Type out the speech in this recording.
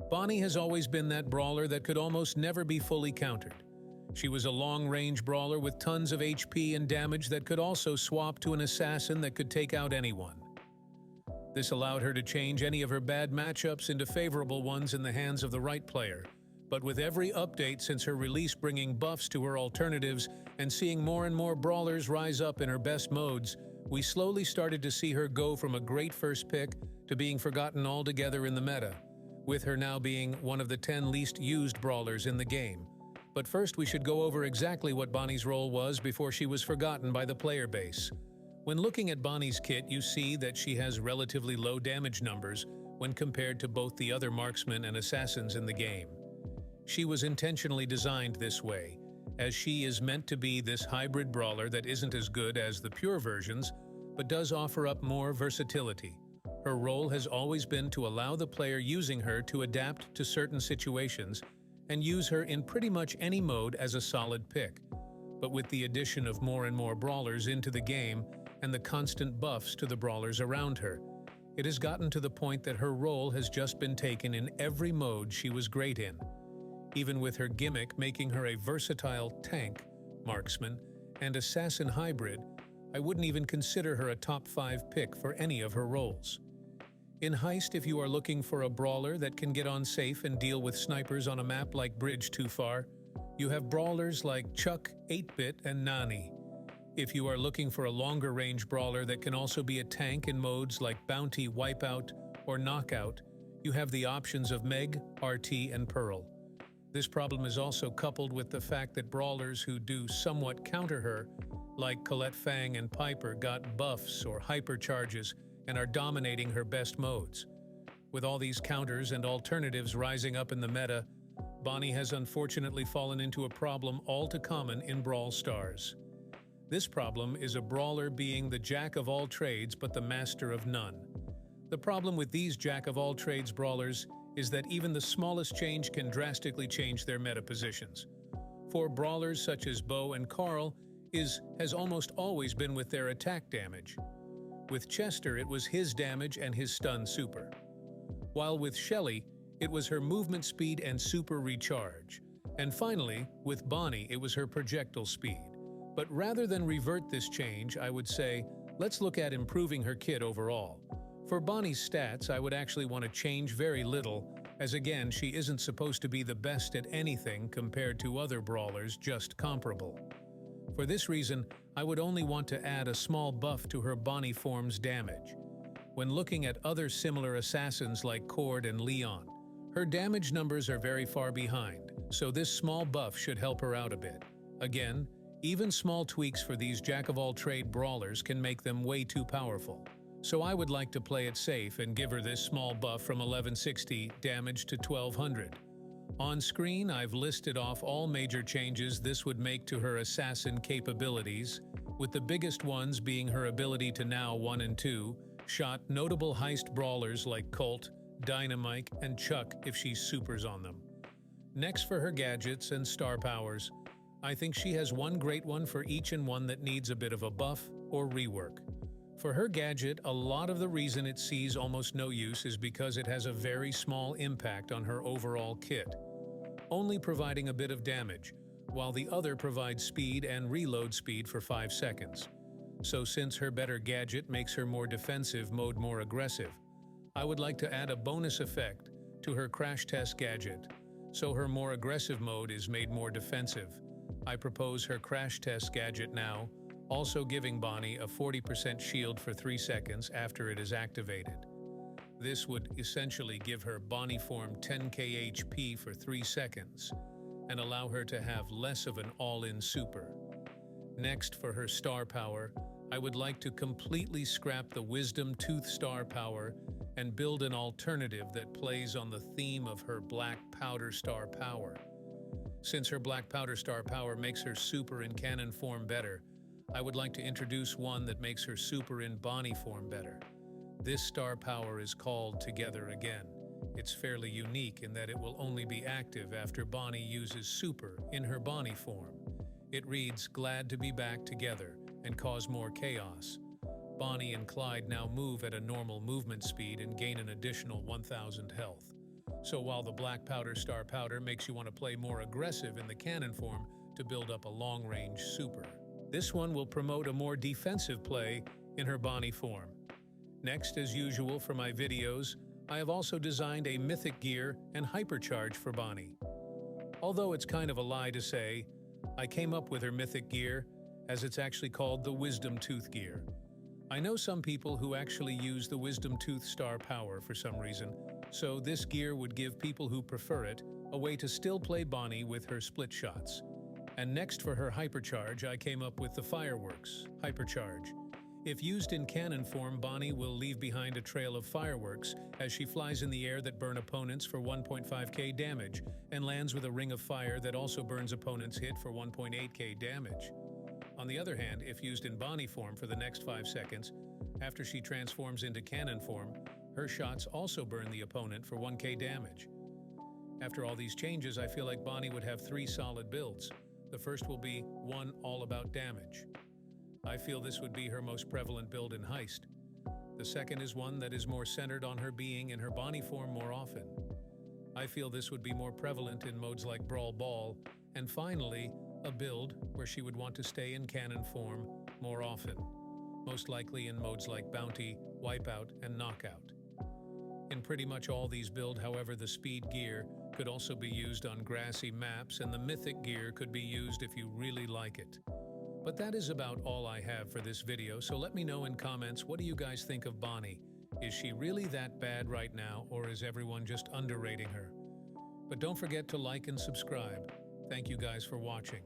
Bonnie has always been that brawler that could almost never be fully countered. She was a long-range brawler with tons of HP and damage that could also swap to an assassin that could take out anyone. This allowed her to change any of her bad matchups into favorable ones in the hands of the right player. But with every update since her release bringing buffs to her alternatives and seeing more and more brawlers rise up in her best modes, we slowly started to see her go from a great first pick to being forgotten altogether in the meta, with her now being one of the 10 least used brawlers in the game. But first we should go over exactly what Bonnie's role was before she was forgotten by the player base. When looking at Bonnie's kit, you see that she has relatively low damage numbers when compared to both the other marksmen and assassins in the game. She was intentionally designed this way, as she is meant to be this hybrid brawler that isn't as good as the pure versions, but does offer up more versatility. Her role has always been to allow the player using her to adapt to certain situations and use her in pretty much any mode as a solid pick. But with the addition of more and more brawlers into the game and the constant buffs to the brawlers around her, it has gotten to the point that her role has just been taken in every mode she was great in. Even with her gimmick making her a versatile tank, marksman, and assassin hybrid, I wouldn't even consider her a top 5 pick for any of her roles. In Heist, if you are looking for a brawler that can get on safe and deal with snipers on a map like Bridge Too Far, you have brawlers like Chuck, 8-Bit, and Nani. If you are looking for a longer range brawler that can also be a tank in modes like Bounty, Wipeout, or Knockout, you have the options of Meg, RT, and Pearl. This problem is also coupled with the fact that brawlers who do somewhat counter her, like Colette Fang and Piper, got buffs or hypercharges and are dominating her best modes. With all these counters and alternatives rising up in the meta, Bonnie has unfortunately fallen into a problem all too common in Brawl Stars. This problem is a brawler being the jack of all trades but the master of none. The problem with these jack of all trades brawlers is that even the smallest change can drastically change their meta positions. For brawlers such as Bo and Carl has almost always been with their attack damage. With Chester, it was his damage and his stun super. While with Shelly, it was her movement speed and super recharge. And finally, with Bonnie, it was her projectile speed. But rather than revert this change, I would say, let's look at improving her kit overall. For Bonnie's stats, I would actually want to change very little, as again, she isn't supposed to be the best at anything compared to other brawlers just comparable. For this reason, I would only want to add a small buff to her Bonnie form's damage. When looking at other similar assassins like Cord and Leon, her damage numbers are very far behind, so this small buff should help her out a bit. Again, even small tweaks for these jack-of-all-trade brawlers can make them way too powerful. So I would like to play it safe and give her this small buff from 1160 damage to 1200. On screen, I've listed off all major changes this would make to her assassin capabilities, with the biggest ones being her ability to now 1 and 2 shot notable heist brawlers like Colt, Dynamite, and Chuck if she supers on them. Next, for her gadgets and star powers, I think she has one great one for each and one that needs a bit of a buff or rework. For her gadget, a lot of the reason it sees almost no use is because it has a very small impact on her overall kit, only providing a bit of damage, while the other provides speed and reload speed for 5 seconds. So since her better gadget makes her more defensive mode more aggressive, I would like to add a bonus effect to her crash test gadget, so her more aggressive mode is made more defensive. I propose her crash test gadget now, also giving Bonnie a 40% shield for 3 seconds after it is activated. This would essentially give her Bonnie form 10k HP for 3 seconds and allow her to have less of an all-in super. Next, for her star power, I would like to completely scrap the Wisdom Tooth star power and build an alternative that plays on the theme of her Black Powder star power. Since her Black Powder star power makes her super in cannon form better, I would like to introduce one that makes her super in Bonnie form better. This star power is called Together Again. It's fairly unique in that it will only be active after Bonnie uses super in her Bonnie form. It reads, "Glad to be back together," and cause more chaos. Bonnie and Clyde now move at a normal movement speed and gain an additional 1000 health. So while the black powder star powder makes you want to play more aggressive in the cannon form to build up a long-range super, this one will promote a more defensive play in her Bonnie form. Next, as usual for my videos, I have also designed a Mythic gear and hypercharge for Bonnie. Although it's kind of a lie to say, I came up with her Mythic gear, as it's actually called the Wisdom Tooth gear. I know some people who actually use the Wisdom Tooth star power for some reason, so this gear would give people who prefer it a way to still play Bonnie with her split shots. And next for her hypercharge, I came up with the Fireworks hypercharge. If used in cannon form, Bonnie will leave behind a trail of fireworks as she flies in the air that burn opponents for 1.5k damage and lands with a ring of fire that also burns opponents hit for 1.8k damage. On the other hand, if used in Bonnie form for the next 5 seconds, after she transforms into cannon form, her shots also burn the opponent for 1k damage. After all these changes, I feel like Bonnie would have 3 solid builds. The first will be one all about damage. I feel this would be her most prevalent build in Heist. The second is one that is more centered on her being in her Bonnie form more often. I feel this would be more prevalent in modes like Brawl. And finally, a build where she would want to stay in cannon form more often, most likely in modes like Bounty, Wipeout, and Knockout. In pretty much all these builds, however, the Speed gear could also be used on grassy maps, and the Mythic gear could be used if you really like it. But that is about all I have for this video, so let me know in comments, what do you guys think of Bonnie? Is she really that bad right now, or is everyone just underrating her? But don't forget to like and subscribe. Thank you guys for watching.